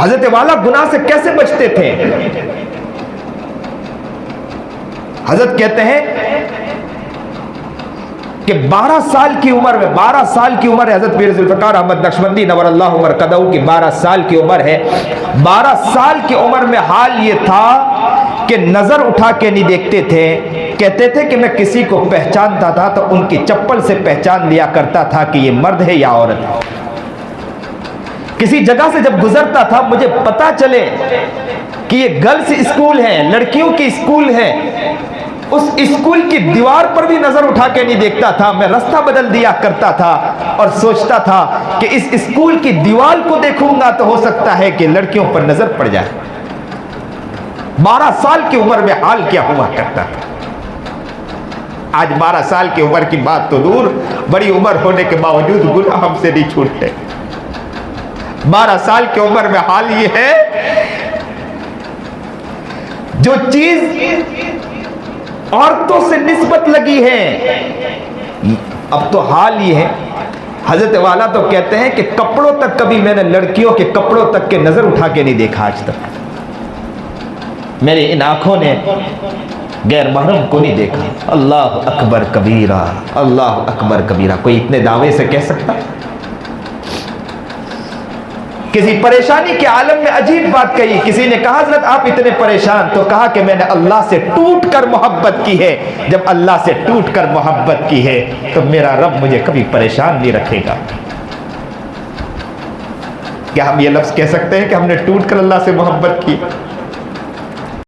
حضرت والا گناہ سے کیسے بچتے تھے؟ حضرت کہتے ہیں کہ 12 سال کی عمر میں، 12 سال کی عمر ہے حضرت پیر ذوالفقار احمد نقشبندی نور اللہ مرقدہ کی 12 سال کی عمر ہے. 12 سال کی عمر میں حال یہ تھا کہ نظر اٹھا کے نہیں دیکھتے تھے. کہتے تھے کہ میں کسی کو پہچانتا تھا تو ان کی چپل سے پہچان لیا کرتا تھا کہ یہ مرد ہے یا عورت ہے. کسی جگہ سے جب گزرتا تھا مجھے پتا چلے کہ یہ گرلز اسکول ہے، لڑکیوں کی اسکول ہے، اس اسکول کی دیوار پر بھی نظر اٹھا کے نہیں دیکھتا تھا. میں راستہ بدل دیا کرتا تھا اور سوچتا تھا کہ اس اسکول کی دیوار کو دیکھوں گا تو ہو سکتا ہے کہ لڑکیوں پر نظر پڑ جائے. 12 سال کی عمر میں حال کیا ہوا کرتا تھا. آج 12 سال کی عمر کی بات تو دور، بڑی عمر ہونے کے باوجود گناہ ہم سے نہیں چھوٹتے. 12 سال کی عمر میں حال یہ ہے، جو چیز عورتوں سے نسبت لگی ہے، اب تو حال یہ ہے. حضرت والا تو کہتے ہیں کہ کپڑوں تک کبھی میں نے لڑکیوں کے کپڑوں تک کے نظر اٹھا کے نہیں دیکھا آج تک. میری ان آنکھوں نے غیر محرم کو نہیں دیکھا. اللہ اکبر کبیرہ، اللہ اکبر کبیرہ. کوئی اتنے دعوے سے کہہ سکتا؟ کسی پریشانی کے عالم میں عجیب بات کہی. کسی نے کہا حضرت آپ اتنے پریشان، تو کہا کہ میں نے اللہ سے ٹوٹ کر محبت کی ہے. جب اللہ سے ٹوٹ کر محبت کی ہے تو میرا رب مجھے کبھی پریشان نہیں رکھے گا. کیا ہم یہ لفظ کہہ سکتے ہیں کہ ہم نے ٹوٹ کر اللہ سے محبت کی؟